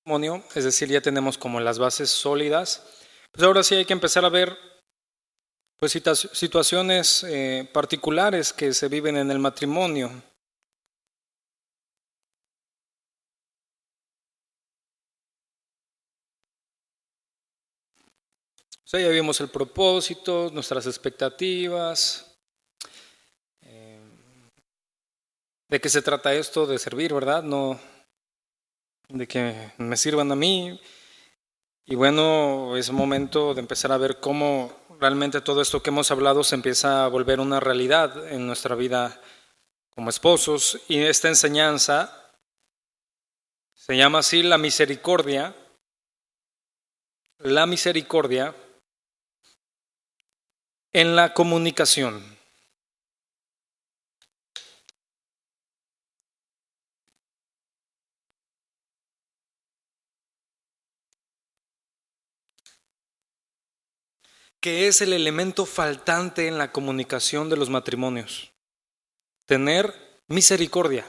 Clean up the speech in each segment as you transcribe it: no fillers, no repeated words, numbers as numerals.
matrimonio, es decir, ya tenemos como las bases sólidas, pues ahora sí hay que empezar a ver pues situaciones particulares que se viven en el matrimonio. O sea, ya vimos el propósito, nuestras expectativas, de qué se trata esto de servir, ¿verdad? No de que me sirvan a mí. Y bueno, es momento de empezar a ver cómo realmente todo esto que hemos hablado se empieza a volver una realidad en nuestra vida como esposos. Y esta enseñanza se llama así la misericordia en la comunicación. ¿Qué es el elemento faltante en la comunicación de los matrimonios? Tener misericordia.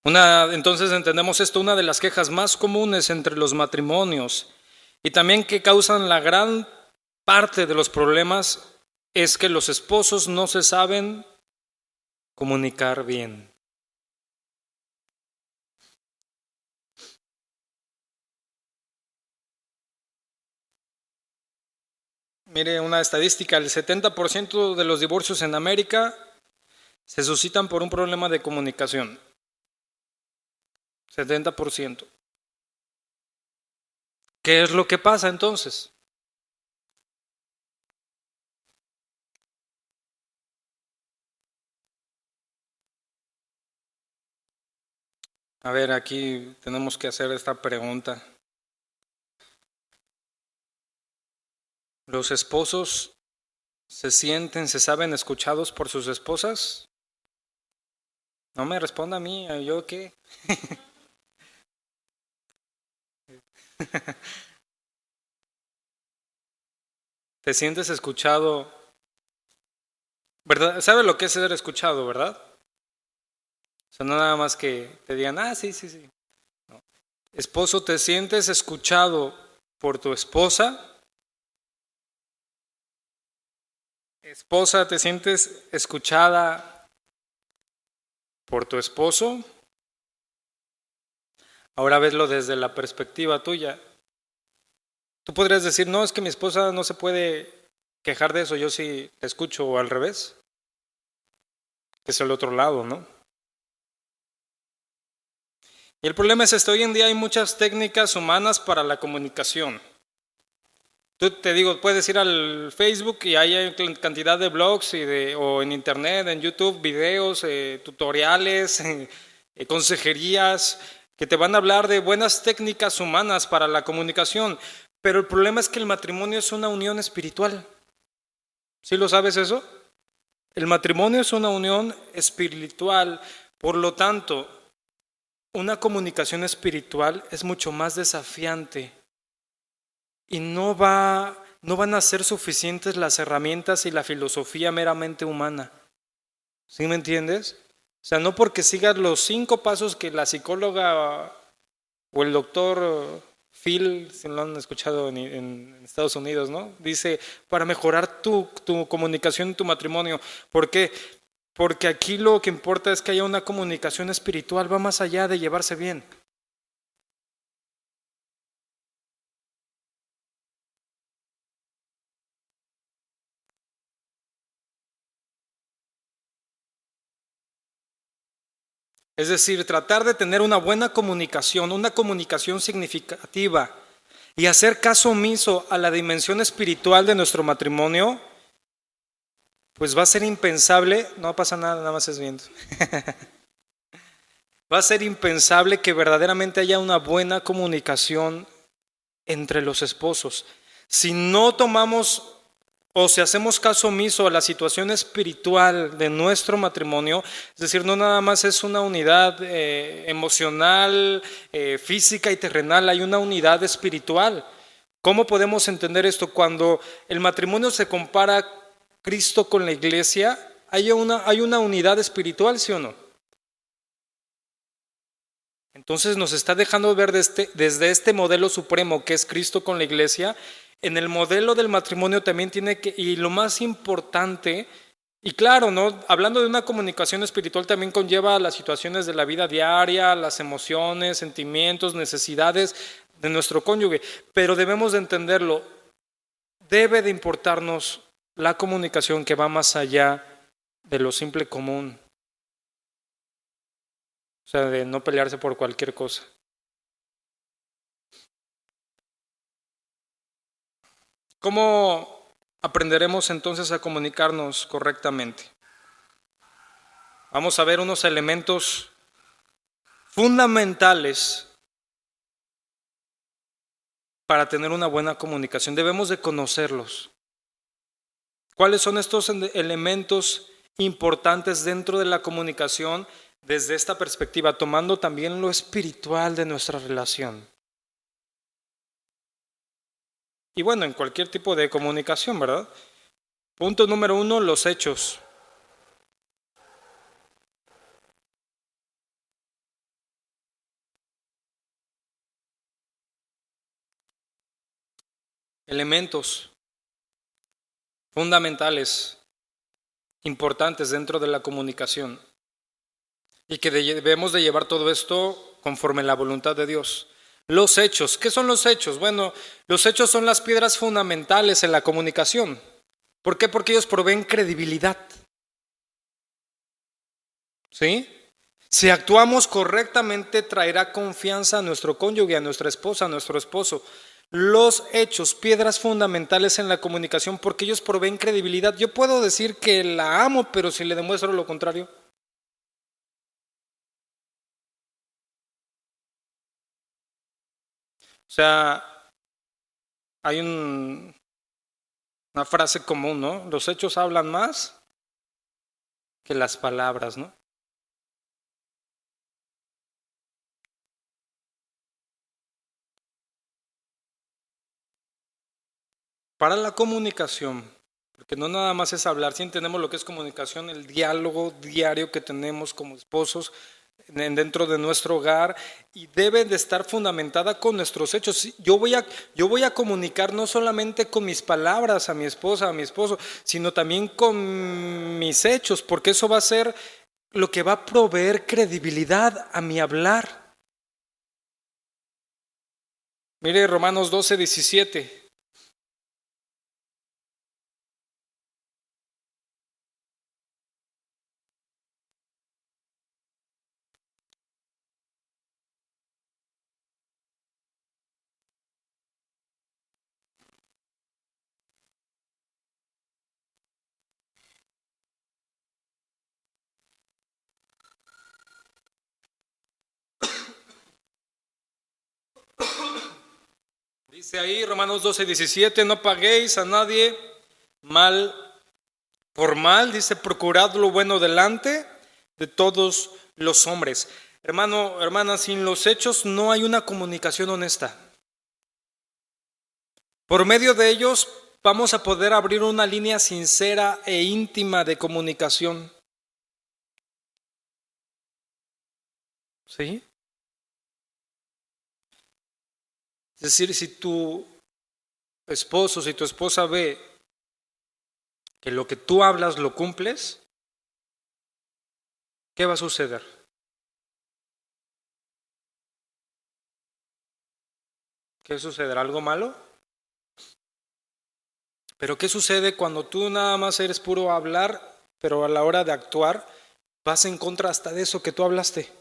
Entonces entendemos esto, una de las quejas más comunes entre los matrimonios y también que causan la gran parte de los problemas es que los esposos no se saben comunicar bien. Mire, una estadística, el 70% de los divorcios en América se suscitan por un problema de comunicación. 70%. ¿Qué es lo que pasa entonces? A ver, aquí tenemos que hacer esta pregunta. ¿Los esposos se saben escuchados por sus esposas? No me responda a mí, ¿yo qué? ¿Te sientes escuchado? ¿Verdad? ¿Sabe lo que es ser escuchado, verdad? O sea, no nada más que te digan, sí, sí, sí. No. Esposo, ¿te sientes escuchado por tu esposa? Esposa, ¿te sientes escuchada por tu esposo? Ahora veslo desde la perspectiva tuya. Tú podrías decir, no, es que mi esposa no se puede quejar de eso, yo sí la escucho, o al revés, que es el otro lado, ¿no? Y el problema es hoy en día hay muchas técnicas humanas para la comunicación. Tú te digo, puedes ir al Facebook y hay cantidad de blogs o en internet, en YouTube, videos, tutoriales, consejerías que te van a hablar de buenas técnicas humanas para la comunicación. Pero el problema es que el matrimonio es una unión espiritual. ¿Sí lo sabes eso? El matrimonio es una unión espiritual, por lo tanto, una comunicación espiritual es mucho más desafiante y no van a ser suficientes las herramientas y la filosofía meramente humana. ¿Sí me entiendes? O sea, no porque sigas los 5 pasos que la psicóloga o el doctor Phil, si lo han escuchado en Estados Unidos, ¿no? Dice, para mejorar tu comunicación en tu matrimonio. ¿Por qué? Porque aquí lo que importa es que haya una comunicación espiritual, va más allá de llevarse bien. Es decir, tratar de tener una buena comunicación, una comunicación significativa y hacer caso omiso a la dimensión espiritual de nuestro matrimonio, pues va a ser impensable, no pasa nada, nada más es viento. Va a ser impensable que verdaderamente haya una buena comunicación entre los esposos. Si no tomamos o si hacemos caso omiso a la situación espiritual de nuestro matrimonio, es decir, no nada más es una unidad emocional, física y terrenal, hay una unidad espiritual. ¿Cómo podemos entender esto? Cuando el matrimonio se compara Cristo con la iglesia, hay una unidad espiritual, ¿sí o no? Entonces nos está dejando ver desde este modelo supremo que es Cristo con la iglesia. En el modelo del matrimonio también tiene que, y lo más importante, y claro, ¿no? Hablando de una comunicación espiritual también conlleva las situaciones de la vida diaria, las emociones, sentimientos, necesidades de nuestro cónyuge, pero debemos de entenderlo, debe de importarnos la comunicación que va más allá de lo simple común, o sea, de no pelearse por cualquier cosa. ¿Cómo aprenderemos entonces a comunicarnos correctamente? Vamos a ver unos elementos fundamentales para tener una buena comunicación. Debemos de conocerlos. ¿Cuáles son estos elementos importantes dentro de la comunicación desde esta perspectiva, tomando también lo espiritual de nuestra relación? Y bueno, en cualquier tipo de comunicación, ¿verdad? Punto número 1, los hechos. Elementos fundamentales, importantes dentro de la comunicación y que debemos de llevar todo esto conforme a la voluntad de Dios. Los hechos, ¿qué son los hechos? Bueno, los hechos son las piedras fundamentales en la comunicación. ¿Por qué? Porque ellos proveen credibilidad. ¿Sí? Si actuamos correctamente, traerá confianza a nuestro cónyuge, a nuestra esposa, a nuestro esposo. Los hechos, piedras fundamentales en la comunicación, porque ellos proveen credibilidad. Yo puedo decir que la amo, pero si le demuestro lo contrario. O sea, hay una frase común, ¿no? Los hechos hablan más que las palabras, ¿no? Para la comunicación, porque no nada más es hablar, si entendemos lo que es comunicación, el diálogo diario que tenemos como esposos dentro de nuestro hogar y debe de estar fundamentada con nuestros hechos. Yo voy a comunicar no solamente con mis palabras a mi esposa, a mi esposo, sino también con mis hechos, porque eso va a ser lo que va a proveer credibilidad a mi hablar. Mire Romanos 12:17. Dice ahí Romanos 12:17, no paguéis a nadie mal por mal, dice, procurad lo bueno delante de todos los hombres. Hermano, hermana, sin los hechos no hay una comunicación honesta. Por medio de ellos vamos a poder abrir una línea sincera e íntima de comunicación. ¿Sí? Es decir, si tu esposo, si tu esposa ve que lo que tú hablas lo cumples, ¿qué va a suceder? ¿Qué sucederá? ¿Algo malo? Pero ¿qué sucede cuando tú nada más eres puro hablar, pero a la hora de actuar vas en contra hasta de eso que tú hablaste?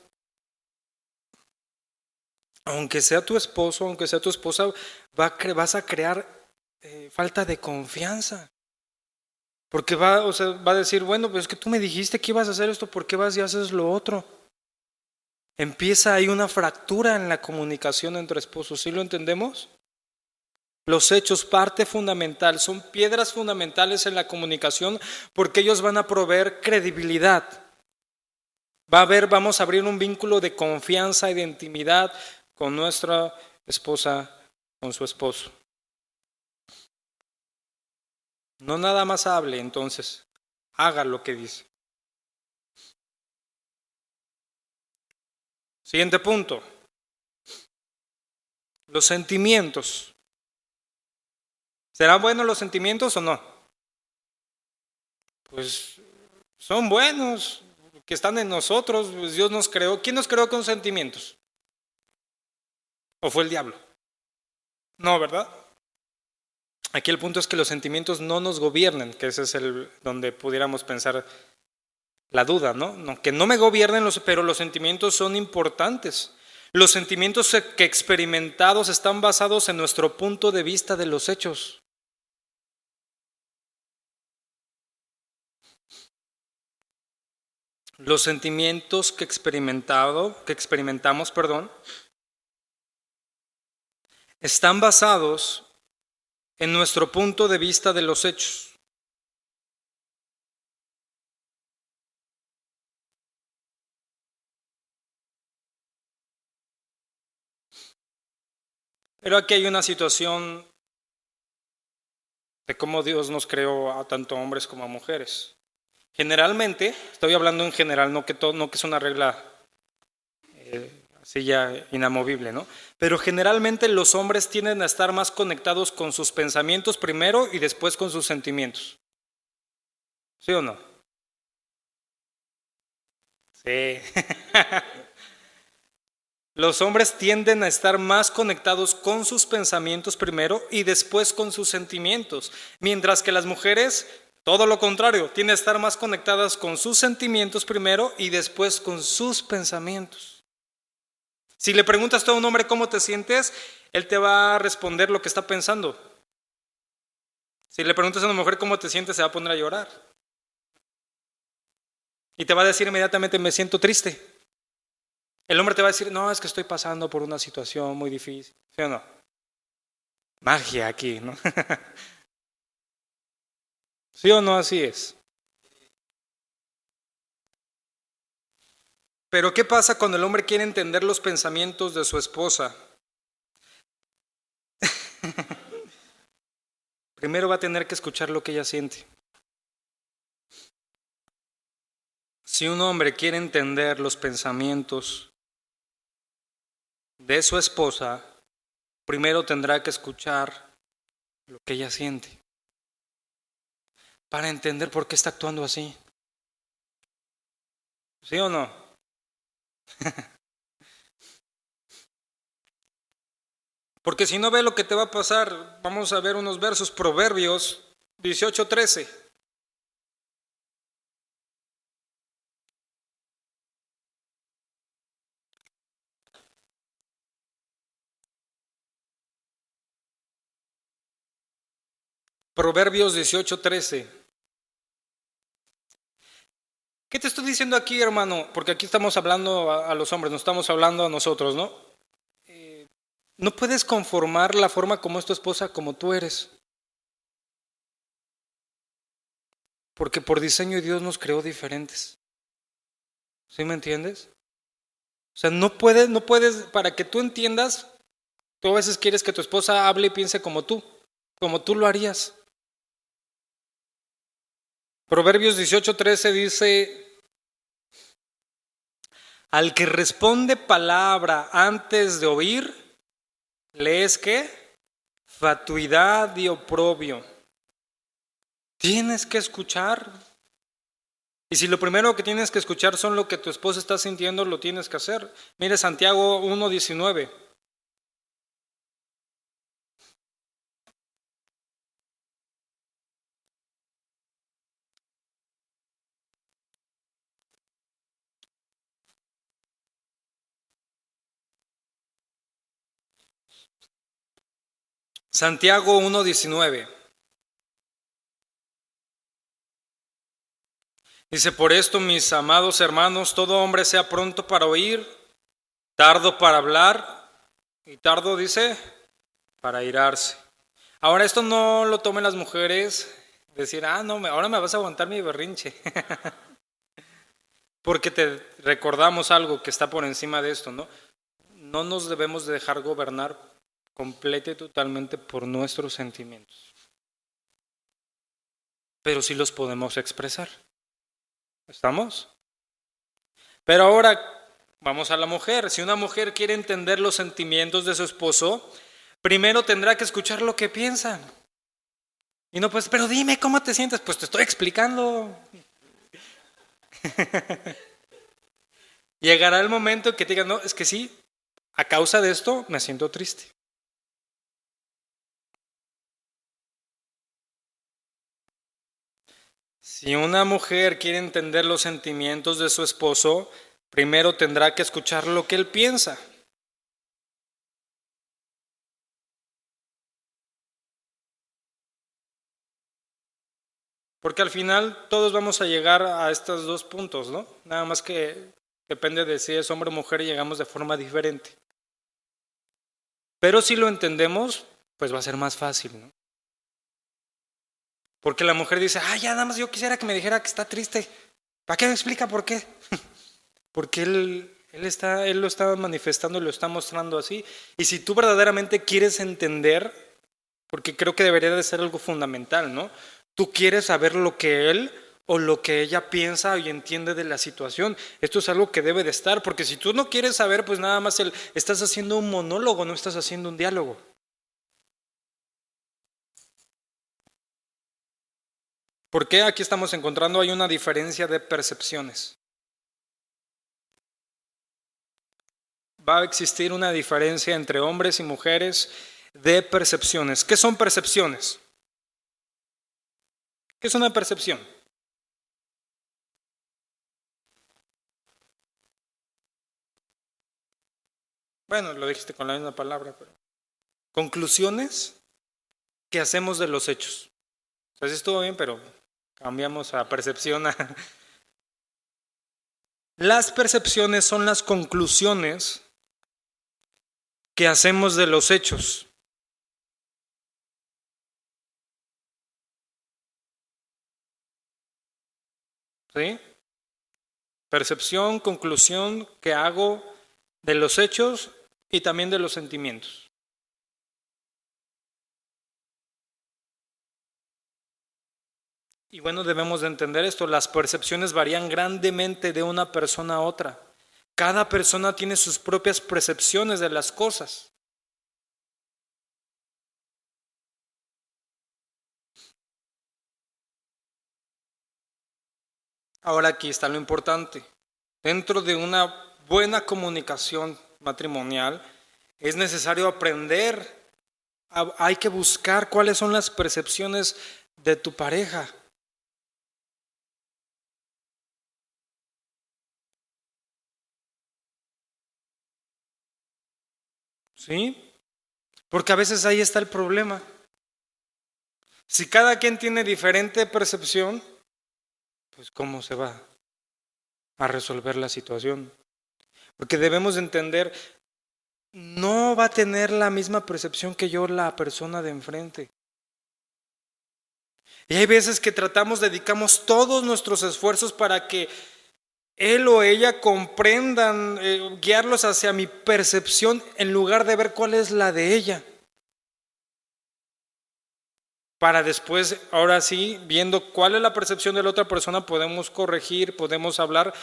Aunque sea tu esposo, aunque sea tu esposa, vas a crear falta de confianza. Porque o sea, va a decir, bueno, pues es que tú me dijiste que ibas a hacer esto, ¿por qué vas y haces lo otro? Empieza ahí una fractura en la comunicación entre esposos, ¿sí lo entendemos? Los hechos, parte fundamental, son piedras fundamentales en la comunicación porque ellos van a proveer credibilidad. Vamos a abrir un vínculo de confianza y de intimidad con nuestra esposa, con su esposo. No nada más hable, entonces, haga lo que dice. Siguiente punto. Los sentimientos. ¿Serán buenos los sentimientos o no? Pues son buenos, que están en nosotros. Pues Dios nos creó. ¿Quién nos creó con sentimientos? ¿O fue el diablo? No, ¿verdad? Aquí el punto es que los sentimientos no nos gobiernen, que ese es el donde pudiéramos pensar la duda, ¿no? Que no me gobiernen, pero los sentimientos son importantes. Los sentimientos que experimentados están basados en nuestro punto de vista de los hechos. Los sentimientos que experimentamos, están basados en nuestro punto de vista de los hechos. Pero aquí hay una situación de cómo Dios nos creó a tanto hombres como a mujeres. Generalmente, estoy hablando en general, no que es una regla así ya inamovible, ¿no? Pero generalmente los hombres tienden a estar más conectados con sus pensamientos primero y después con sus sentimientos. ¿Sí o no? Sí. Los hombres tienden a estar más conectados con sus pensamientos primero y después con sus sentimientos, mientras que las mujeres, todo lo contrario, tienden a estar más conectadas con sus sentimientos primero y después con sus pensamientos. Si le preguntas a un hombre cómo te sientes, él te va a responder lo que está pensando. Si le preguntas a una mujer cómo te sientes, se va a poner a llorar. Y te va a decir inmediatamente, me siento triste. El hombre te va a decir, no, es que estoy pasando por una situación muy difícil. ¿Sí o no? Magia aquí, ¿no? ¿Sí o no? Así es. Pero ¿qué pasa cuando el hombre quiere entender los pensamientos de su esposa? Primero va a tener que escuchar lo que ella siente. Si un hombre quiere entender los pensamientos de su esposa, primero tendrá que escuchar lo que ella siente para entender por qué está actuando así. ¿Sí o no? Porque si no ve lo que te va a pasar, vamos a ver unos versos, Proverbios 18:13. Proverbios 18:13. ¿Qué te estoy diciendo aquí, hermano? Porque aquí estamos hablando a los hombres, no estamos hablando a nosotros, ¿no? No puedes conformar la forma como es tu esposa como tú eres. Porque por diseño Dios nos creó diferentes. ¿Sí me entiendes? O sea, no puedes, para que tú entiendas, tú a veces quieres que tu esposa hable y piense como tú lo harías. Proverbios 18:13 dice, al que responde palabra antes de oír, le es ¿qué? Fatuidad y oprobio. Tienes que escuchar. Y si lo primero que tienes que escuchar son lo que tu esposa está sintiendo, lo tienes que hacer. Mire Santiago 1:19. Santiago 1:19. Dice, por esto, mis amados hermanos, todo hombre sea pronto para oír, tardo para hablar y tardo, dice, para irarse. Ahora, esto no lo tomen las mujeres, decir, no, ahora me vas a aguantar mi berrinche. Porque te recordamos algo que está por encima de esto, ¿no? No nos debemos de dejar gobernar completa y totalmente por nuestros sentimientos. Pero sí los podemos expresar. ¿Estamos? Pero ahora, Vamos a la mujer. Si una mujer quiere entender los sentimientos de su esposo, primero tendrá que escuchar lo que piensa. Y no, pues, pero dime cómo te sientes. Pues te estoy explicando. Llegará el momento que te digan, no, es que sí, a causa de esto me siento triste. Si una mujer quiere entender los sentimientos de su esposo, primero tendrá que escuchar lo que él piensa. Porque al final todos vamos a llegar a estos dos puntos, ¿no? Nada más que depende de si es hombre o mujer y llegamos de forma diferente. Pero si lo entendemos, pues va a ser más fácil, ¿no? Porque la mujer dice, ah, ya nada más yo quisiera que me dijera que está triste. ¿Para qué me explica por qué? Porque él lo está manifestando y lo está mostrando así. Y si tú verdaderamente quieres entender, porque creo que debería de ser algo fundamental, ¿no? Tú quieres saber lo que él o lo que ella piensa y entiende de la situación. Esto es algo que debe de estar, porque si tú no quieres saber, pues nada más estás haciendo un monólogo, no estás haciendo un diálogo. ¿Por qué aquí estamos encontrando hay una diferencia de percepciones? Va a existir una diferencia entre hombres y mujeres de percepciones. ¿Qué son percepciones? ¿Qué es una percepción? Bueno, lo dijiste con la misma palabra, pero conclusiones que hacemos de los hechos. Entonces estuvo bien, pero cambiamos a percepción. Las percepciones son las conclusiones que hacemos de los hechos. ¿Sí? Percepción, conclusión que hago de los hechos y también de los sentimientos. Y bueno, debemos de entender esto, las percepciones varían grandemente de una persona a otra. Cada persona tiene sus propias percepciones de las cosas. Ahora aquí está lo importante. Dentro de una buena comunicación matrimonial es necesario aprender, hay que buscar cuáles son las percepciones de tu pareja. ¿Sí? Porque a veces ahí está el problema. Si cada quien tiene diferente percepción, pues ¿cómo se va a resolver la situación? Porque debemos entender, no va a tener la misma percepción que yo la persona de enfrente. Y hay veces que dedicamos todos nuestros esfuerzos para que él o ella comprendan, guiarlos hacia mi percepción en lugar de ver cuál es la de ella. Para después, ahora sí, viendo cuál es la percepción de la otra persona, podemos corregir, podemos hablar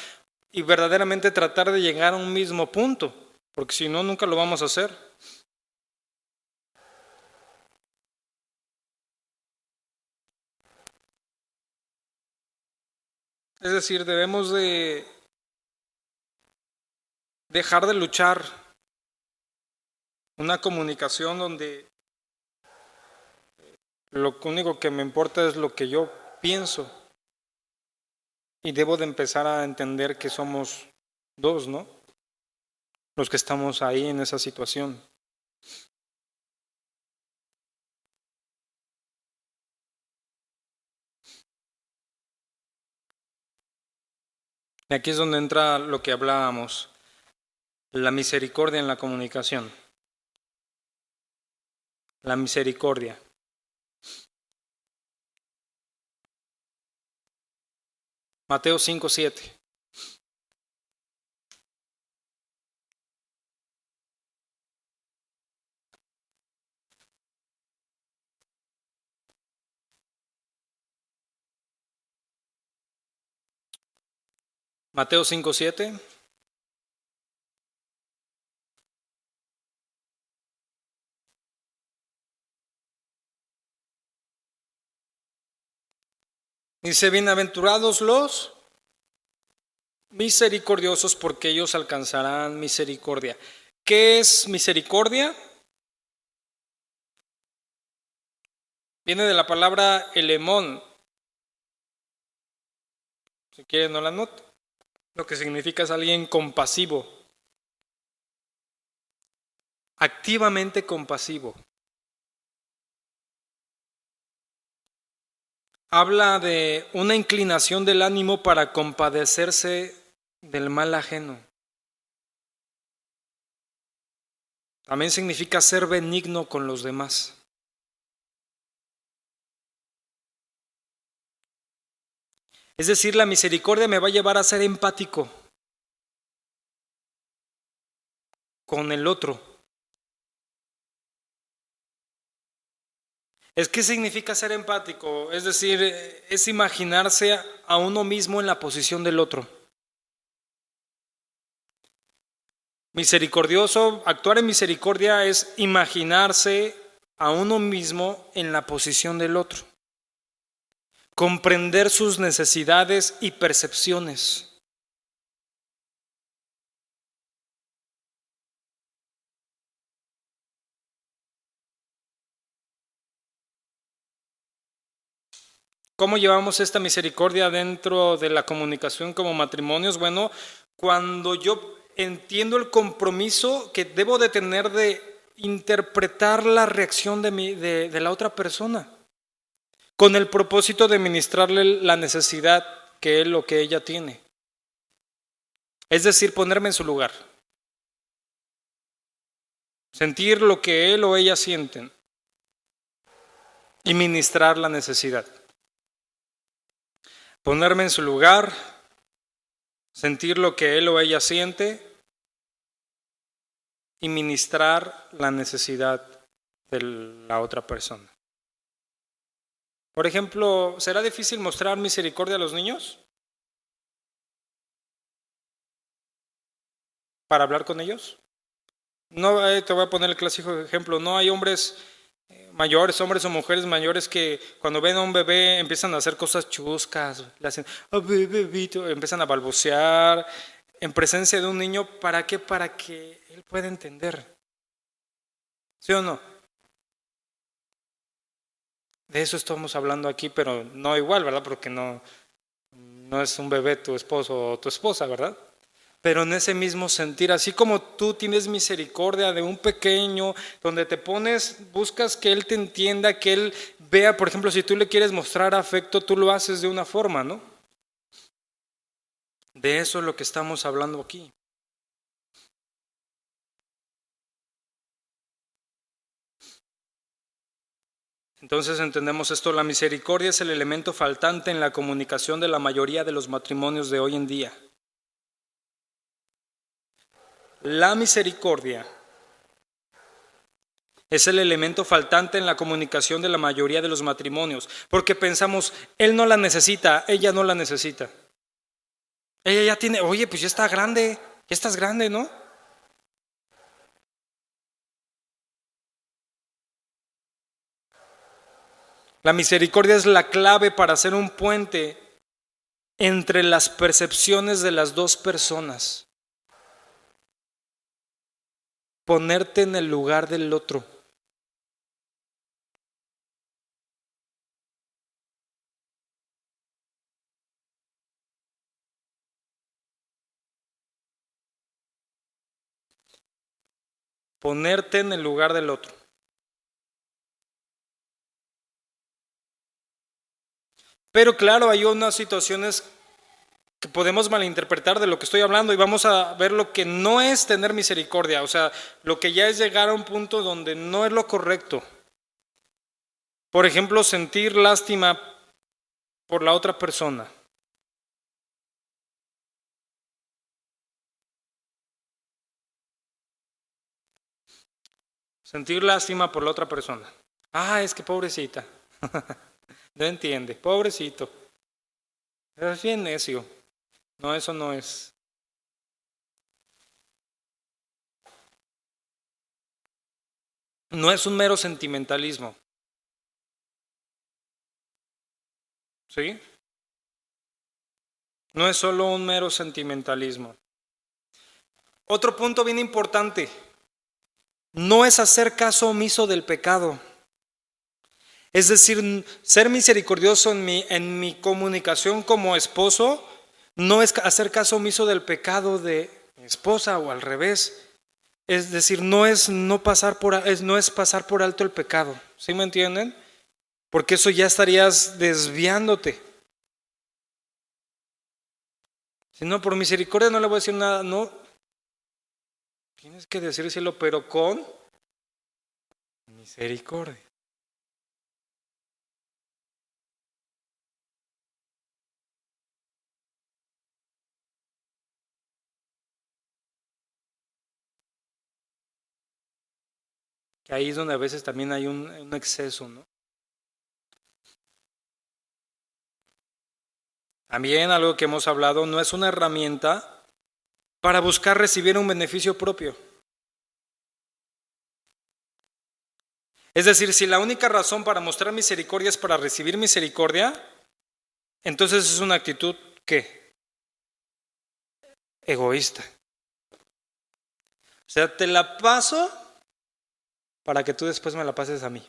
y verdaderamente tratar de llegar a un mismo punto, porque si no, nunca lo vamos a hacer. Es decir, debemos de dejar de luchar una comunicación donde lo único que me importa es lo que yo pienso y debo de empezar a entender que somos dos, ¿no? Los que estamos ahí en esa situación. Y aquí es donde entra lo que hablábamos, la misericordia en la comunicación. La misericordia. Mateo 5:7. Mateo 5:7. Dice, bienaventurados los misericordiosos, porque ellos alcanzarán misericordia. ¿Qué es misericordia? Viene de la palabra elemón. Si quieren no la noto. Lo que significa es alguien compasivo. Activamente compasivo. Habla de una inclinación del ánimo para compadecerse del mal ajeno. También significa ser benigno con los demás. Es decir, la misericordia me va a llevar a ser empático con el otro. ¿Qué significa ser empático? Es decir, es imaginarse a uno mismo en la posición del otro. Misericordioso, actuar en misericordia es imaginarse a uno mismo en la posición del otro. Comprender sus necesidades y percepciones. ¿Cómo llevamos esta misericordia dentro de la comunicación como matrimonios? Bueno, cuando yo entiendo el compromiso que debo de tener de interpretar la reacción de la otra persona, con el propósito de ministrarle la necesidad que él o que ella tiene. Es decir, ponerme en su lugar. Sentir lo que él o ella sienten y ministrar la necesidad. Ponerme en su lugar, sentir lo que él o ella siente y ministrar la necesidad de la otra persona. Por ejemplo, ¿será difícil mostrar misericordia a los niños? ¿Para hablar con ellos? No, te voy a poner el clásico ejemplo. No hay hombres mayores, hombres o mujeres mayores que cuando ven a un bebé empiezan a hacer cosas chuscas, le hacen, oh, bebito, empiezan a balbucear en presencia de un niño. ¿Para qué? Para que él pueda entender. ¿Sí o no? De eso estamos hablando aquí, pero no igual, ¿verdad? Porque no es un bebé tu esposo o tu esposa, ¿verdad? Pero en ese mismo sentir, así como tú tienes misericordia de un pequeño, donde te pones, buscas que él te entienda, que él vea, por ejemplo, si tú le quieres mostrar afecto, tú lo haces de una forma, ¿no? De eso es lo que estamos hablando aquí. Entonces entendemos esto, la misericordia es el elemento faltante en la comunicación de la mayoría de los matrimonios de hoy en día. La misericordia es el elemento faltante en la comunicación de la mayoría de los matrimonios, porque pensamos, él no la necesita, ella no la necesita. Ella ya tiene, oye, pues ya está grande, ya estás grande, ¿no? La misericordia es la clave para hacer un puente entre las percepciones de las dos personas. Ponerte en el lugar del otro. Ponerte en el lugar del otro. Pero claro, hay unas situaciones que podemos malinterpretar de lo que estoy hablando y vamos a ver lo que no es tener misericordia, o sea, lo que ya es llegar a un punto donde no es lo correcto. Por ejemplo, sentir lástima por la otra persona. Sentir lástima por la otra persona. Ah, es que pobrecita. No entiende, pobrecito. Es bien necio. No, eso no es. No es un mero sentimentalismo. ¿Sí? No es solo un mero sentimentalismo. Otro punto bien importante, no es hacer caso omiso del pecado. Es decir, ser misericordioso en mi comunicación como esposo no es hacer caso omiso del pecado de mi esposa o al revés. Es decir, no es pasar por alto el pecado. ¿Sí me entienden? Porque eso ya estarías desviándote. Si no, por misericordia no le voy a decir nada. No, tienes que decírselo, pero con misericordia. Que ahí es donde a veces también hay un exceso, ¿no? También algo que hemos hablado, no es una herramienta para buscar recibir un beneficio propio. Es decir, si la única razón para mostrar misericordia es para recibir misericordia, entonces es una actitud, ¿qué? Egoísta. O sea, te la paso para que tú después me la pases a mí.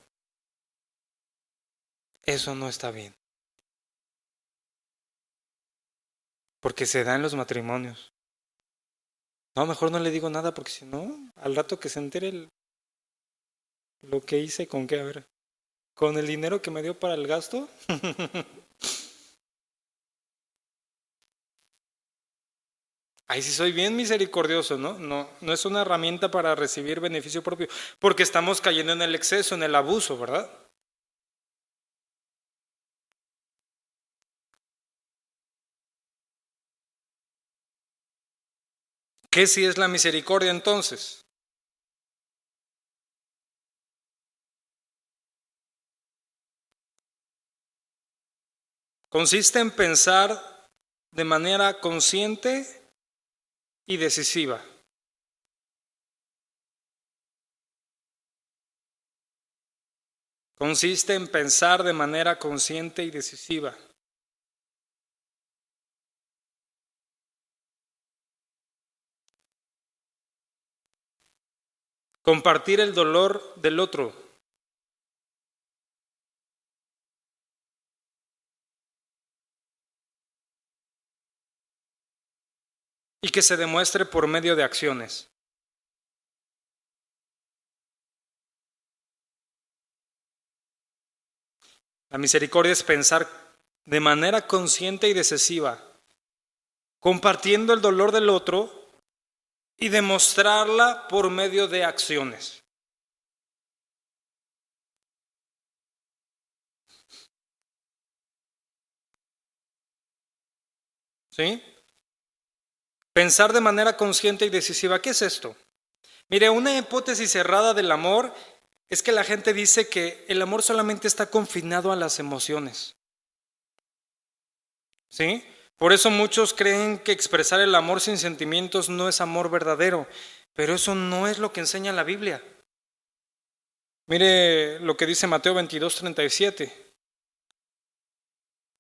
Eso no está bien. Porque se da en los matrimonios. No, mejor no le digo nada porque si no, al rato que se entere lo que hice, ¿con qué? A ver, ¿con el dinero que me dio para el gasto? Ahí sí soy bien misericordioso, ¿no? No es una herramienta para recibir beneficio propio, porque estamos cayendo en el exceso, en el abuso, ¿verdad? ¿Qué sí es la misericordia entonces? Consiste en pensar de manera consciente y decisiva. Consiste en pensar de manera consciente y decisiva. Compartir el dolor del otro. Y que se demuestre por medio de acciones. La misericordia es pensar de manera consciente y decisiva, compartiendo el dolor del otro y demostrarla por medio de acciones. ¿Sí? Pensar de manera consciente y decisiva. ¿Qué es esto? Mire, una hipótesis cerrada del amor es que la gente dice que el amor solamente está confinado a las emociones. ¿Sí? Por eso muchos creen que expresar el amor sin sentimientos no es amor verdadero, pero eso no es lo que enseña la Biblia. Mire lo que dice Mateo 22:37.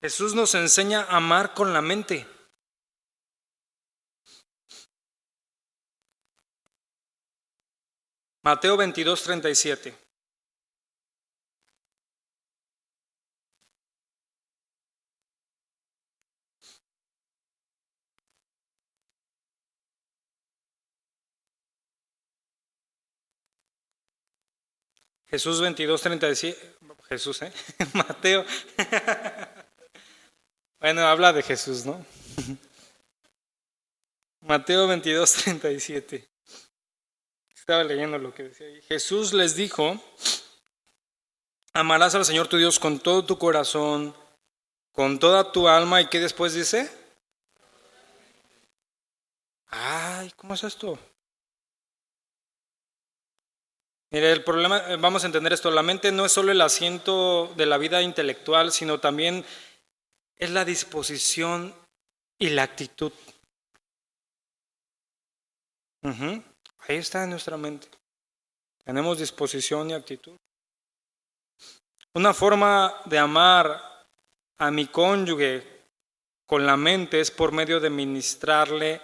Jesús nos enseña a amar con la mente. Mateo 22:37. Jesús 22:37. Jesús, ¿eh? Mateo. Bueno, habla de Jesús, ¿no? Mateo 22:37. Estaba leyendo lo que decía ahí. Jesús les dijo, amarás al Señor tu Dios con todo tu corazón, con toda tu alma, ¿y qué después dice? Ay, ¿cómo es esto? Mire, el problema, vamos a entender esto, la mente no es solo el asiento de la vida intelectual, sino también es la disposición y la actitud. Ujú. Ahí está en nuestra mente. Tenemos disposición y actitud. Una forma de amar a mi cónyuge con la mente es por medio de ministrarle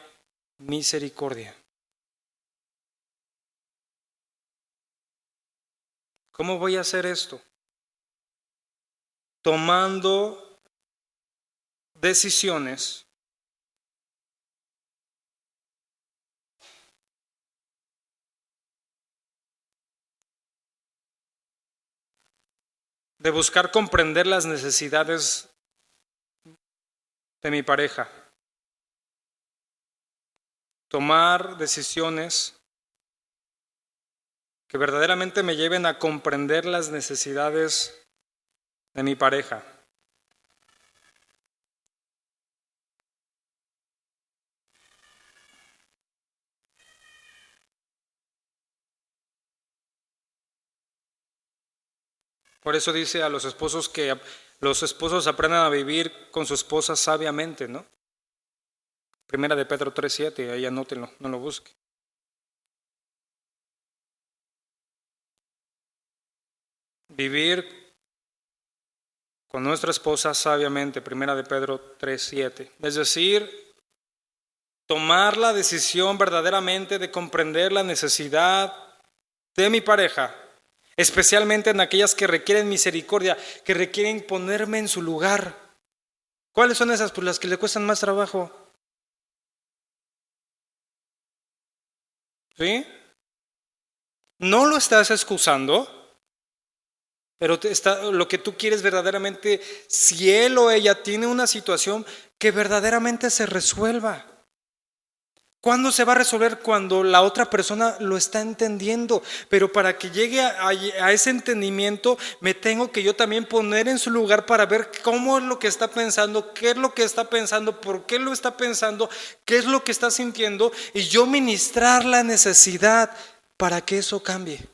misericordia. ¿Cómo voy a hacer esto? Tomando decisiones de buscar comprender las necesidades de mi pareja. Tomar decisiones que verdaderamente me lleven a comprender las necesidades de mi pareja. Por eso dice a los esposos que los esposos aprendan a vivir con su esposa sabiamente, ¿no? Primera de Pedro 3:7, ahí anótenlo, no lo busque. Vivir con nuestra esposa sabiamente, Primera de Pedro 3:7. Es decir, tomar la decisión verdaderamente de comprender la necesidad de mi pareja, especialmente en aquellas que requieren misericordia, que requieren ponerme en su lugar. ¿Cuáles son esas? Pues las que le cuestan más trabajo. ¿Sí? No lo estás excusando, pero lo que tú quieres verdaderamente, si él o ella tiene una situación, que verdaderamente se resuelva. ¿Cuándo se va a resolver? Cuando la otra persona lo está entendiendo. Pero para que llegue a ese entendimiento, me tengo que yo también poner en su lugar para ver cómo es lo que está pensando, qué es lo que está pensando, por qué lo está pensando, qué es lo que está sintiendo, y yo ministrar la necesidad para que eso cambie.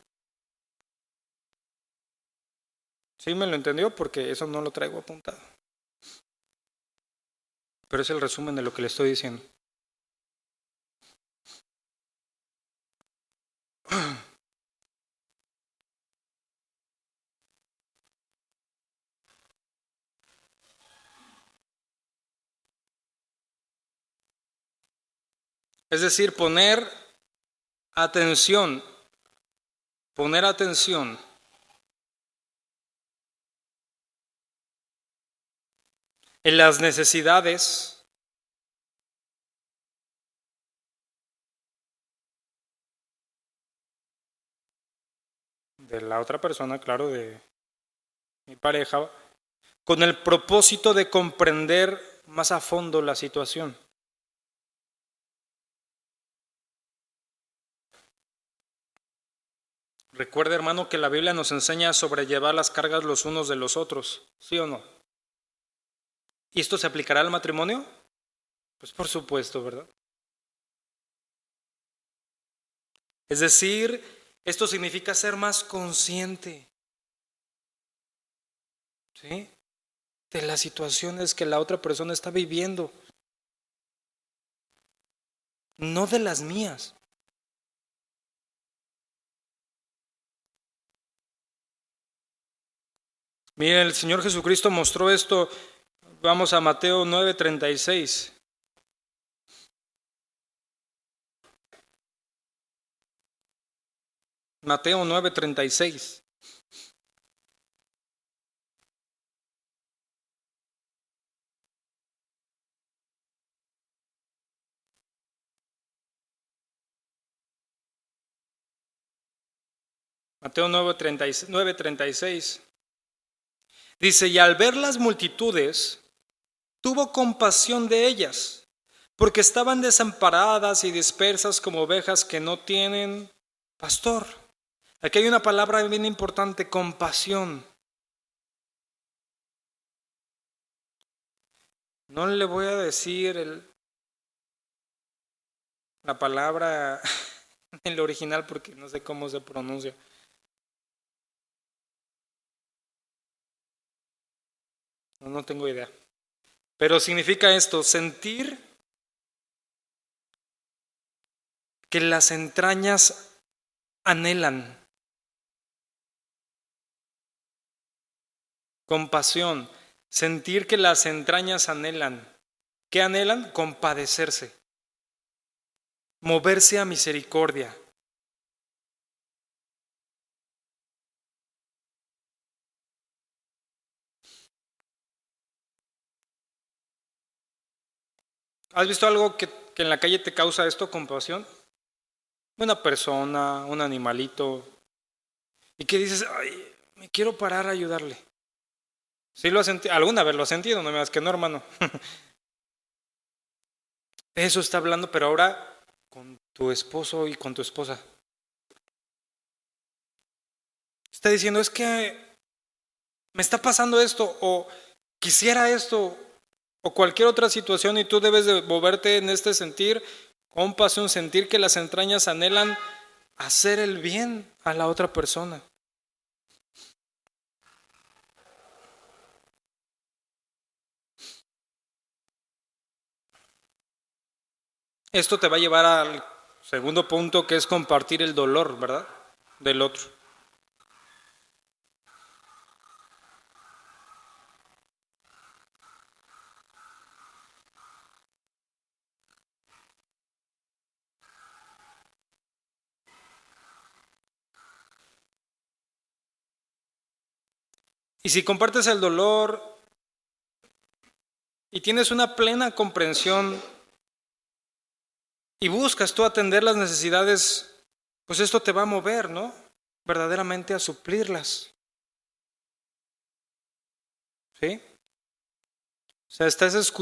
¿Sí me lo entendió? Porque eso no lo traigo apuntado. Pero es el resumen de lo que le estoy diciendo. Es decir, atención, poner atención en las necesidades de la otra persona, claro, de mi pareja, con el propósito de comprender más a fondo la situación. Recuerda, hermano, que la Biblia nos enseña a sobrellevar las cargas los unos de los otros, ¿sí o no? ¿Y esto se aplicará al matrimonio? Pues por supuesto, ¿verdad? Es decir, esto significa ser más consciente, ¿sí?, de las situaciones que la otra persona está viviendo, no de las mías. Miren, el Señor Jesucristo mostró esto. Vamos a Mateo 9:36. Mateo 9:36. Mateo 9:36. Dice, y al ver las multitudes, tuvo compasión de ellas, porque estaban desamparadas y dispersas como ovejas que no tienen pastor. Aquí hay una palabra bien importante, compasión. No le voy a decir la palabra en el original porque no sé cómo se pronuncia. No tengo idea. Pero significa esto, sentir que las entrañas anhelan. Compasión, sentir que las entrañas anhelan. ¿Qué anhelan? Compadecerse, moverse a misericordia. ¿Has visto algo que en la calle te causa esto, compasión? Una persona, un animalito, y que dices, ay, me quiero parar a ayudarle. ¿Sí lo has sentido? ¿Alguna vez lo has sentido? No me digas que no, hermano. Eso está hablando, pero ahora con tu esposo y con tu esposa. Está diciendo, es que me está pasando esto, o quisiera esto, o cualquier otra situación, y tú debes de moverte en este sentir, compasión, sentir que las entrañas anhelan hacer el bien a la otra persona. Esto te va a llevar al segundo punto, que es compartir el dolor, ¿verdad? Del otro. Y si compartes el dolor y tienes una plena comprensión y buscas tú atender las necesidades, pues esto te va a mover, ¿no? Verdaderamente a suplirlas. ¿Sí? O sea, estás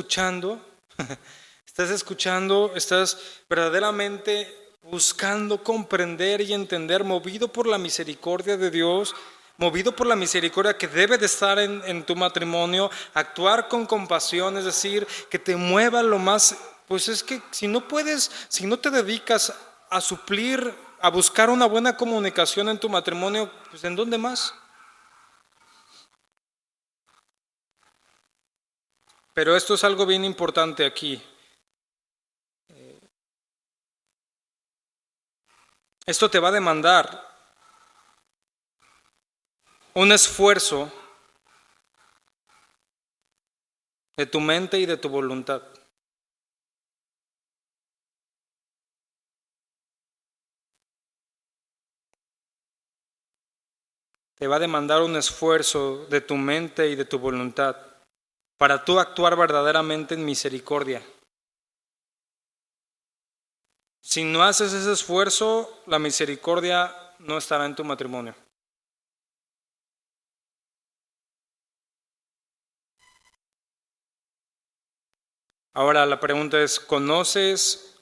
verdaderamente buscando comprender y entender, movido por la misericordia de Dios, movido por la misericordia que debe de estar en tu matrimonio, actuar con compasión, es decir, que te mueva lo más, pues es que si no puedes, si no te dedicas a suplir, a buscar una buena comunicación en tu matrimonio, pues ¿en dónde más? Pero esto es algo bien importante aquí. Esto te va a demandar un esfuerzo de tu mente y de tu voluntad. Te va a demandar un esfuerzo de tu mente y de tu voluntad para tú actuar verdaderamente en misericordia. Si no haces ese esfuerzo, la misericordia no estará en tu matrimonio. Ahora la pregunta es, ¿conoces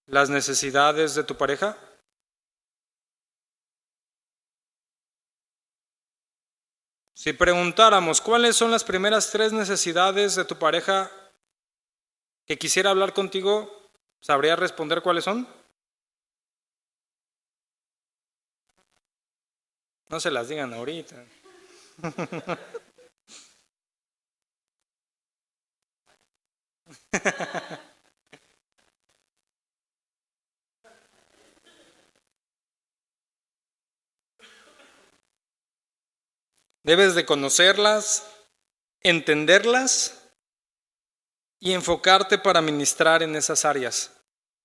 las necesidades de tu pareja? Si preguntáramos, ¿cuáles son las primeras tres necesidades de tu pareja que quisiera hablar contigo? ¿Sabrías responder cuáles son? No se las digan ahorita. Debes de conocerlas, entenderlas y enfocarte para ministrar en esas áreas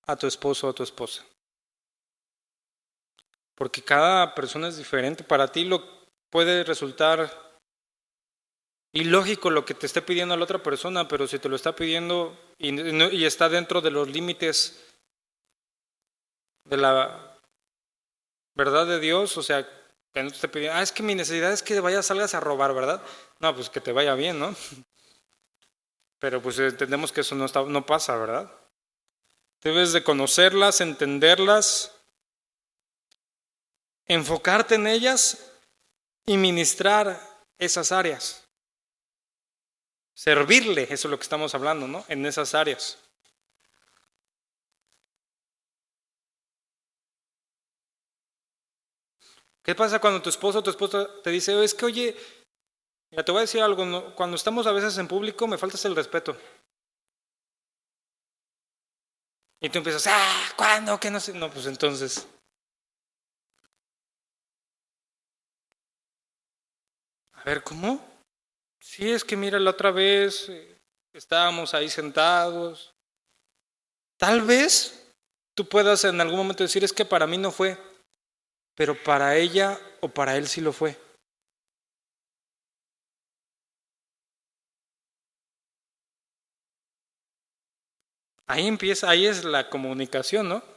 a tu esposo o a tu esposa. Porque cada persona es diferente. Para ti lo puede resultar ilógico lo que te esté pidiendo la otra persona, pero si te lo está pidiendo y está dentro de los límites de la verdad de Dios, o sea, que no te esté pidiendo, es que mi necesidad es que vayas, salgas a robar, ¿verdad? No, pues que te vaya bien, ¿no? Pero pues entendemos que eso no pasa, ¿verdad? Debes de conocerlas, entenderlas, enfocarte en ellas y ministrar esas áreas. Servirle, eso es lo que estamos hablando, ¿no? En esas áreas. ¿Qué pasa cuando tu esposo o tu esposa te dice, es que oye, ya te voy a decir algo, ¿no? Cuando estamos a veces en público me faltas el respeto? Y tú empiezas, ¿cuándo? ¿Qué no sé? No, pues entonces, a ver, ¿cómo? Sí, es que mira, la otra vez estábamos ahí sentados. Tal vez tú puedas en algún momento decir, es que para mí no fue, pero para ella o para él sí lo fue. Ahí empieza, ahí es la comunicación, ¿no?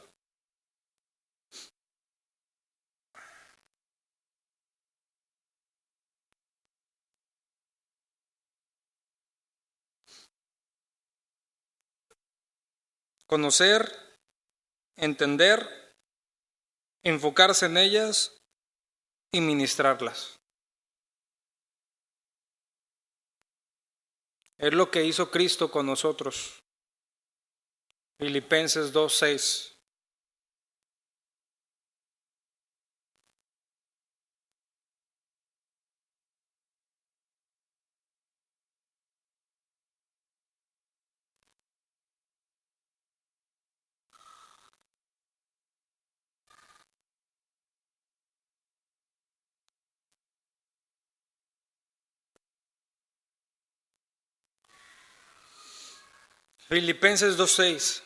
Conocer, entender, enfocarse en ellas y ministrarlas. Es lo que hizo Cristo con nosotros. Filipenses 2:6. Filipenses 2:6.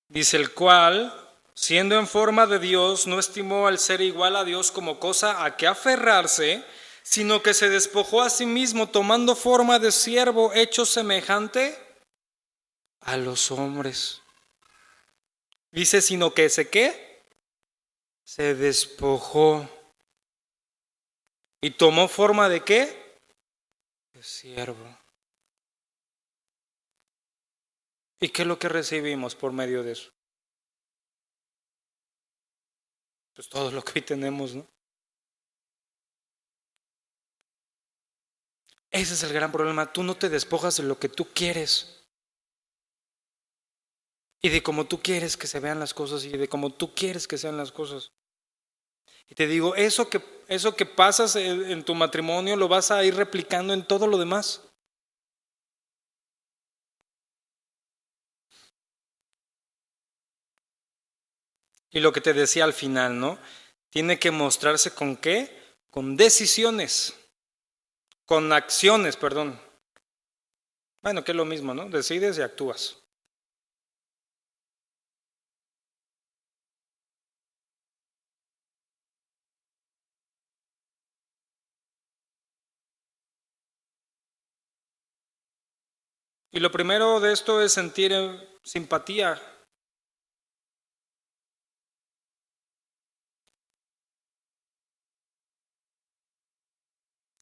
Dice el cual, siendo en forma de Dios, no estimó al ser igual a Dios como cosa a que aferrarse, sino que se despojó a sí mismo, tomando forma de siervo, hecho semejante a los hombres. Dice, sino que ¿qué? Se despojó. ¿Y tomó forma de qué? De siervo. ¿Y qué es lo que recibimos por medio de eso? Pues todo lo que hoy tenemos, ¿no? Ese es el gran problema. Tú no te despojas de lo que tú quieres y de cómo tú quieres que se vean las cosas y de cómo tú quieres que sean las cosas. Y te digo, eso que pasas en tu matrimonio lo vas a ir replicando en todo lo demás. Y lo que te decía al final, ¿no? Tiene que mostrarse con qué? Con decisiones, con acciones, perdón. Bueno, que es lo mismo, ¿no? Decides y actúas. Y lo primero de esto es sentir simpatía.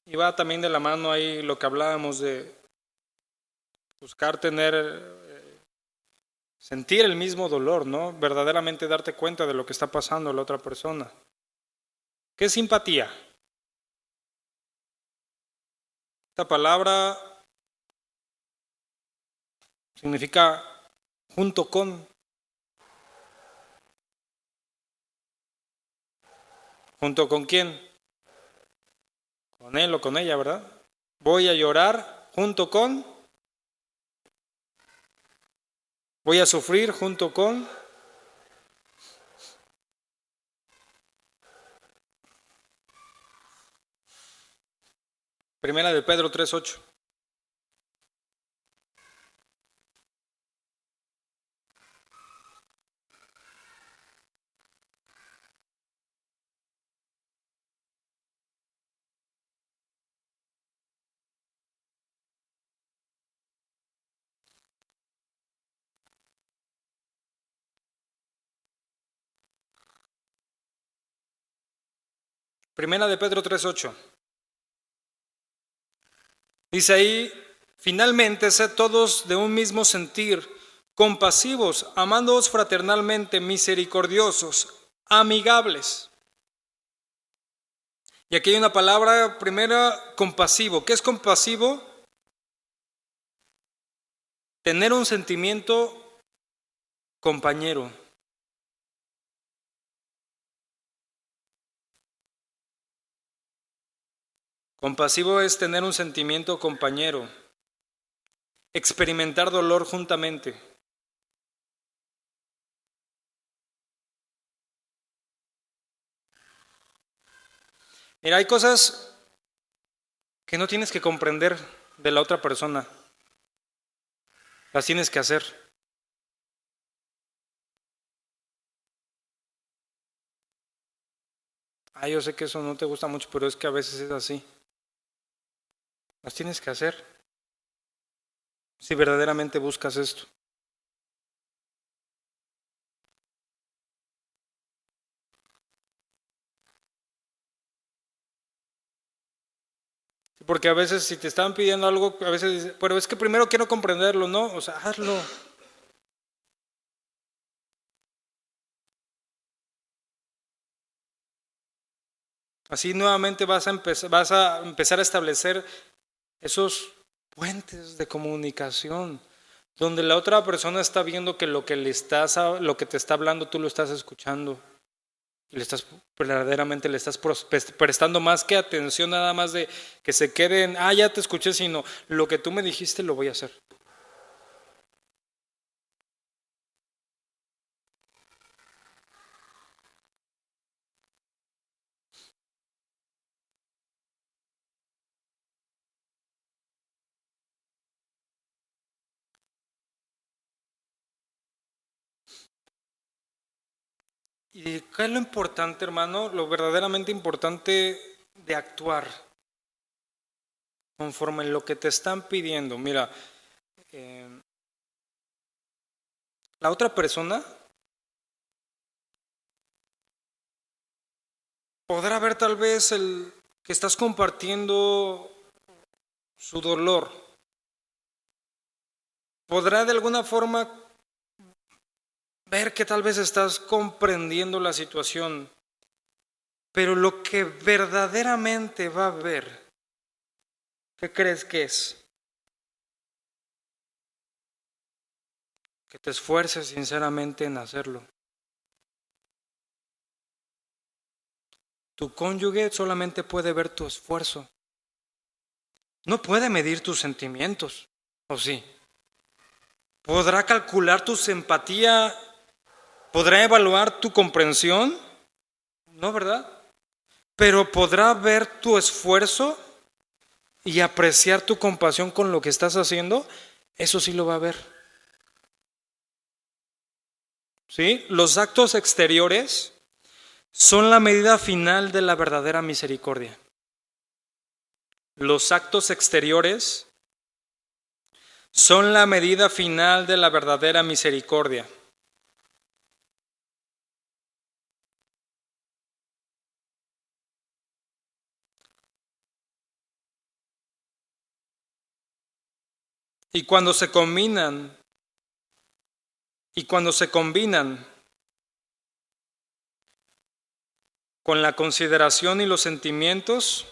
Y va también de la mano ahí lo que hablábamos de buscar sentir el mismo dolor, ¿no? Verdaderamente darte cuenta de lo que está pasando a la otra persona. ¿Qué es simpatía? Esta palabra significa junto con. ¿Junto con quién? Con él o con ella, ¿verdad? Voy a llorar junto con. Voy a sufrir junto con. Primera de Pedro 3:8. Primera de Pedro 3:8. Dice ahí, finalmente, sed todos de un mismo sentir, compasivos, amándoos fraternalmente, misericordiosos, amigables. Y aquí hay una palabra primera, compasivo. ¿Qué es compasivo? Tener un sentimiento compañero. Compasivo es tener un sentimiento compañero, experimentar dolor juntamente. Mira, hay cosas que no tienes que comprender de la otra persona. Las tienes que hacer. Yo sé que eso no te gusta mucho, pero es que a veces es así. Las tienes que hacer si verdaderamente buscas esto. Porque a veces si te están pidiendo algo, a veces dices, pero es que primero quiero comprenderlo, ¿no? O sea, hazlo. Así nuevamente vas a empezar a establecer esos puentes de comunicación, donde la otra persona está viendo que lo que te está hablando, tú lo estás escuchando. Y verdaderamente le estás prestando más que atención nada más de que se queden, ya te escuché, sino lo que tú me dijiste lo voy a hacer. ¿Y qué es lo importante, hermano? Lo verdaderamente importante de actuar conforme lo que te están pidiendo. Mira, eh, la otra persona podrá ver tal vez el que estás compartiendo su dolor. Podrá de alguna forma ver que tal vez estás comprendiendo la situación, pero lo que verdaderamente va a ver, ¿qué crees que es? Que te esfuerces sinceramente en hacerlo. Tu cónyuge solamente puede ver tu esfuerzo. No puede medir tus sentimientos, ¿o sí? ¿Podrá calcular tu simpatía? ¿Podrá evaluar tu comprensión? No, ¿verdad? Pero podrá ver tu esfuerzo y apreciar tu compasión con lo que estás haciendo. Eso sí lo va a ver. ¿Sí? Los actos exteriores son la medida final de la verdadera misericordia. Los actos exteriores son la medida final de la verdadera misericordia. Y cuando se combinan, con la consideración y los sentimientos,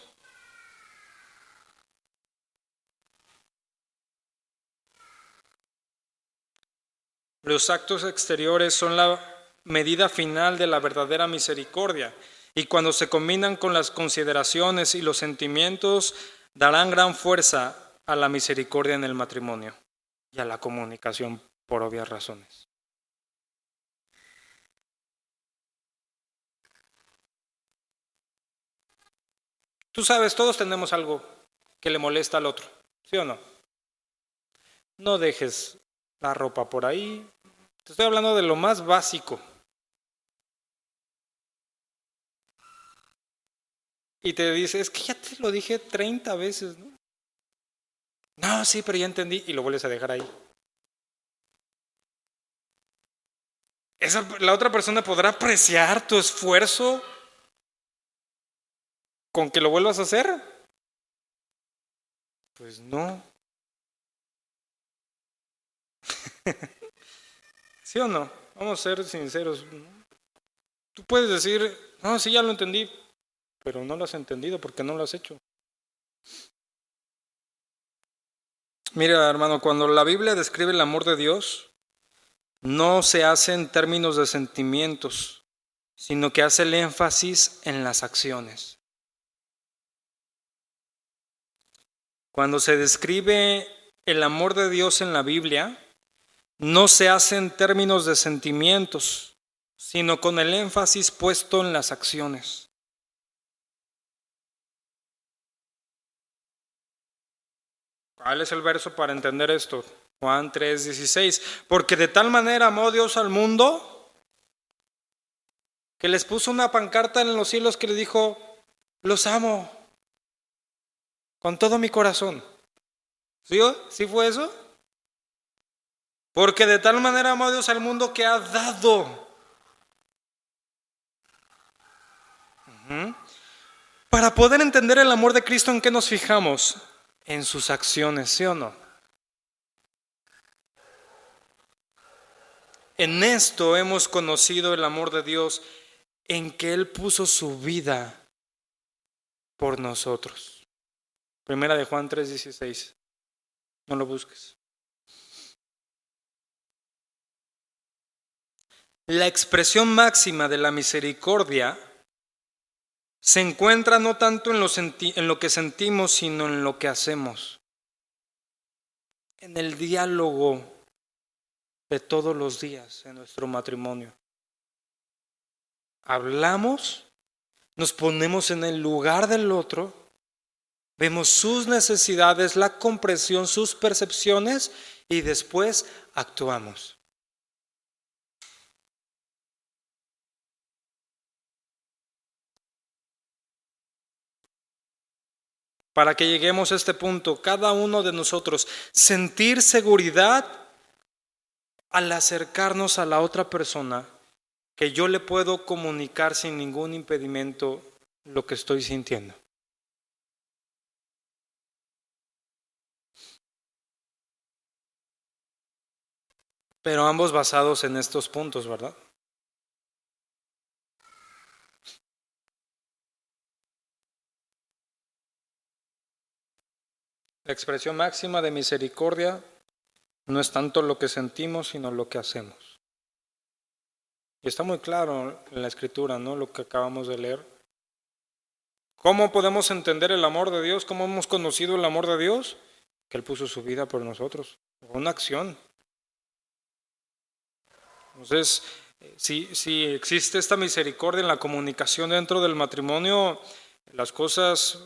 los actos exteriores son la medida final de la verdadera misericordia. Y cuando se combinan con las consideraciones y los sentimientos, darán gran fuerza a la misericordia en el matrimonio y a la comunicación por obvias razones. Tú sabes, todos tenemos algo que le molesta al otro, ¿sí o no? No dejes la ropa por ahí. Te estoy hablando de lo más básico. Y te dice, es que ya te lo dije 30 veces, ¿no? No, sí, pero ya entendí. Y lo vuelves a dejar ahí. La otra persona podrá apreciar tu esfuerzo con que lo vuelvas a hacer. Pues no. ¿Sí o no? Vamos a ser sinceros. Tú puedes decir, no, sí, ya lo entendí, pero no lo has entendido porque no lo has hecho. Mira, hermano, cuando la Biblia describe el amor de Dios, no se hace en términos de sentimientos, sino que hace el énfasis en las acciones. Cuando se describe el amor de Dios en la Biblia, no se hace en términos de sentimientos, sino con el énfasis puesto en las acciones. ¿Cuál es el verso para entender esto? Juan 3:16. Porque de tal manera amó Dios al mundo que les puso una pancarta en los cielos que le dijo: los amo con todo mi corazón. ¿Sí? ¿Sí fue eso? Porque de tal manera amó Dios al mundo que ha dado. Para poder entender el amor de Cristo, ¿en qué nos fijamos? En sus acciones, ¿sí o no? En esto hemos conocido el amor de Dios, en que Él puso su vida por nosotros. Primera de Juan 3:16. No lo busques. La expresión máxima de la misericordia se encuentra no tanto en lo que sentimos, sino en lo que hacemos. En el diálogo de todos los días en nuestro matrimonio. Hablamos, nos ponemos en el lugar del otro, vemos sus necesidades, la comprensión, sus percepciones y después actuamos. Para que lleguemos a este punto, cada uno de nosotros, sentir seguridad al acercarnos a la otra persona, que yo le puedo comunicar sin ningún impedimento lo que estoy sintiendo. Pero ambos basados en estos puntos, ¿verdad? La expresión máxima de misericordia no es tanto lo que sentimos, sino lo que hacemos. Y está muy claro en la Escritura, ¿no? Lo que acabamos de leer. ¿Cómo podemos entender el amor de Dios? ¿Cómo hemos conocido el amor de Dios? Que Él puso su vida por nosotros. Una acción. Entonces, si existe esta misericordia en la comunicación dentro del matrimonio, las cosas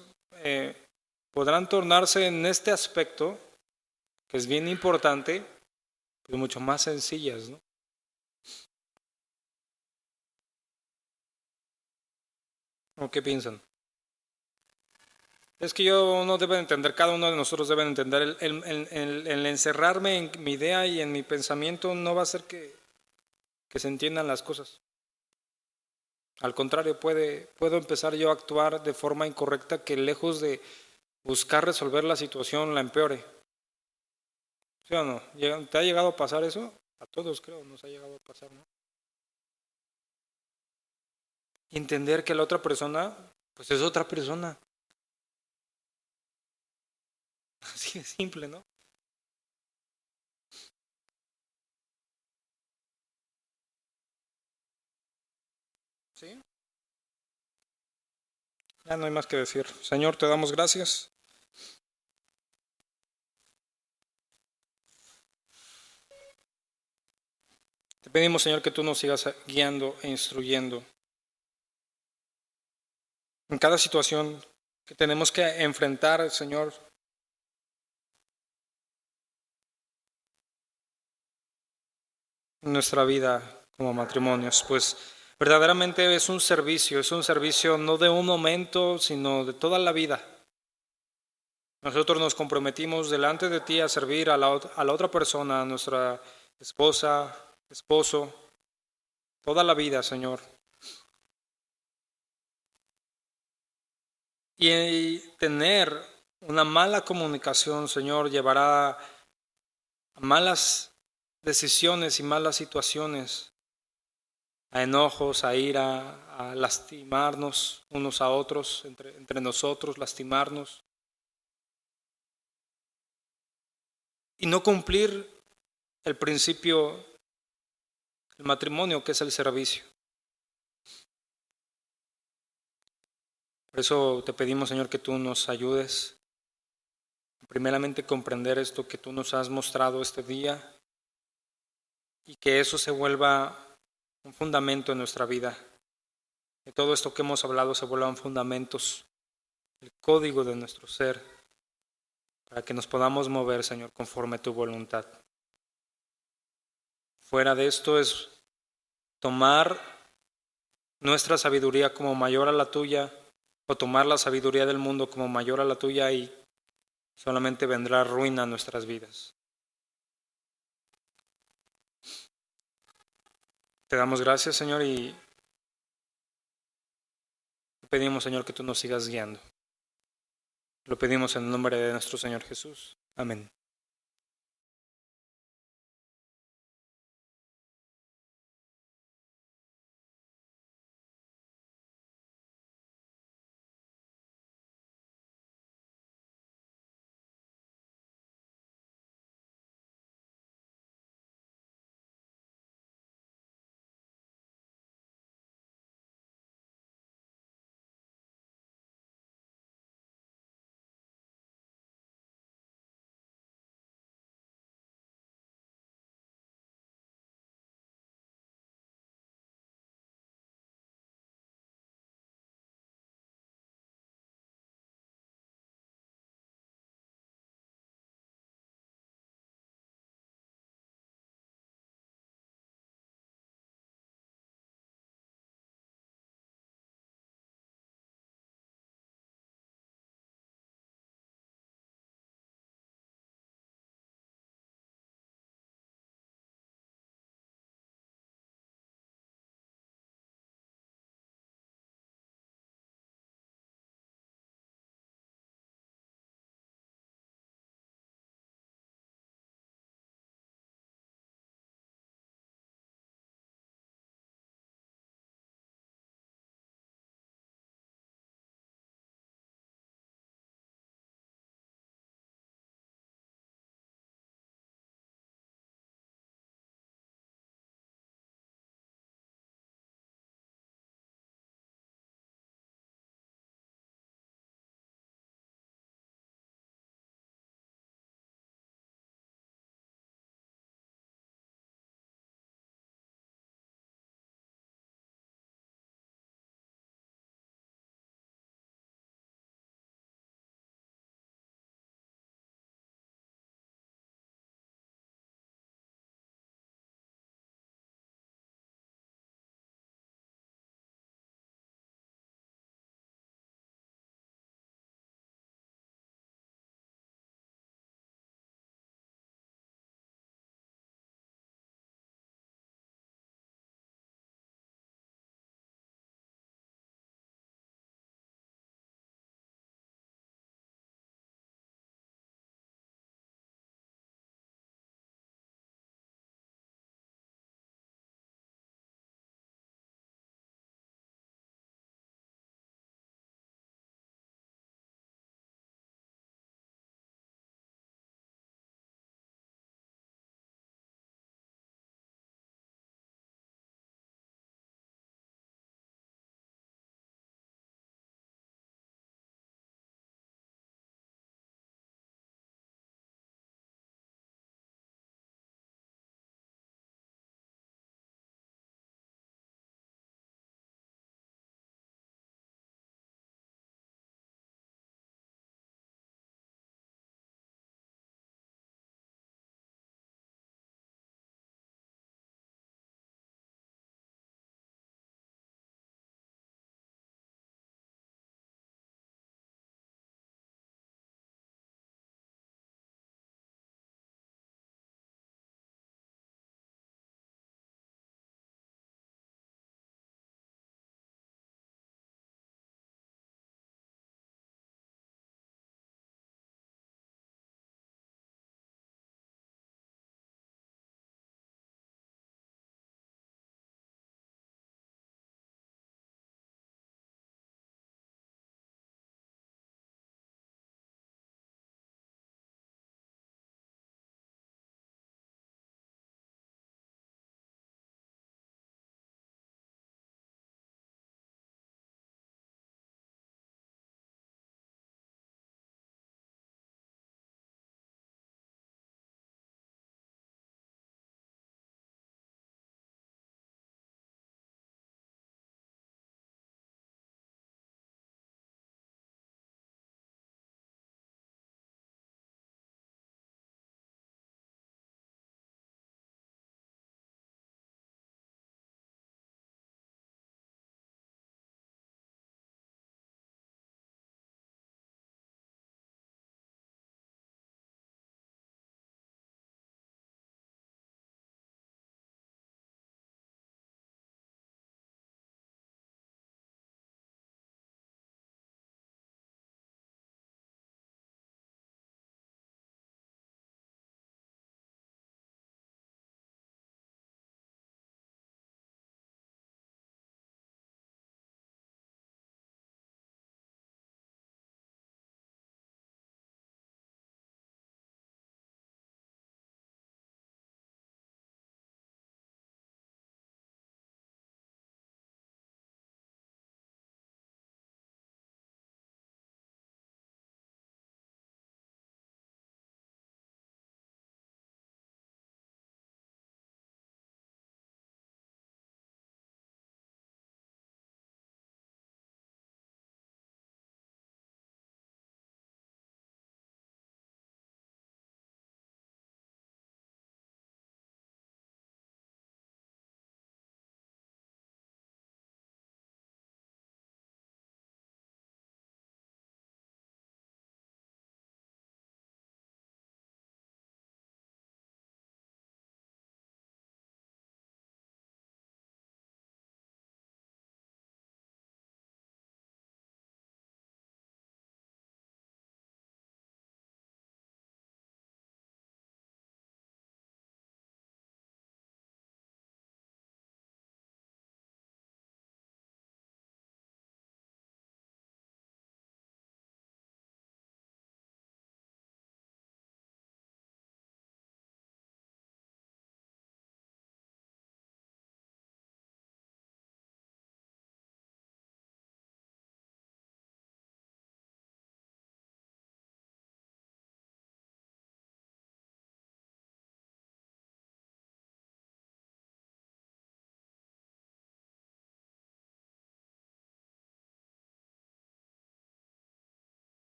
podrán tornarse en este aspecto, que es bien importante, pero mucho más sencillas, ¿no? ¿O qué piensan? Es que uno debe entender, cada uno de nosotros debe entender, el encerrarme en mi idea y en mi pensamiento no va a hacer que se entiendan las cosas. Al contrario, puedo empezar yo a actuar de forma incorrecta que lejos de buscar resolver la situación la empeore. ¿Sí o no? ¿Te ha llegado a pasar eso? A todos creo nos ha llegado a pasar, ¿no? Y entender que la otra persona, pues es otra persona. Así de simple, ¿no? ¿Sí? Ya no hay más que decir. Señor, te damos gracias. Te pedimos, Señor, que tú nos sigas guiando e instruyendo en cada situación que tenemos que enfrentar, Señor. En nuestra vida como matrimonios, pues verdaderamente es un servicio no de un momento, sino de toda la vida. Nosotros nos comprometimos delante de ti a servir a la otra persona, a nuestra esposa, esposo, toda la vida, Señor. Y tener una mala comunicación, Señor, llevará a malas decisiones y malas situaciones, a enojos, a ira, a lastimarnos unos a otros, entre nosotros, lastimarnos. Y no cumplir el principio del matrimonio, que es el servicio. Por eso te pedimos, Señor, que tú nos ayudes primeramente comprender esto que tú nos has mostrado este día y que eso se vuelva un fundamento en nuestra vida. Que todo esto que hemos hablado se vuelvan fundamentos, el código de nuestro ser, para que nos podamos mover, Señor, conforme a tu voluntad. Fuera de esto es tomar nuestra sabiduría como mayor a la tuya, o tomar la sabiduría del mundo como mayor a la tuya, y solamente vendrá ruina a nuestras vidas. Te damos gracias, Señor, y te pedimos, Señor, que tú nos sigas guiando. Lo pedimos en el nombre de nuestro Señor Jesús. Amén.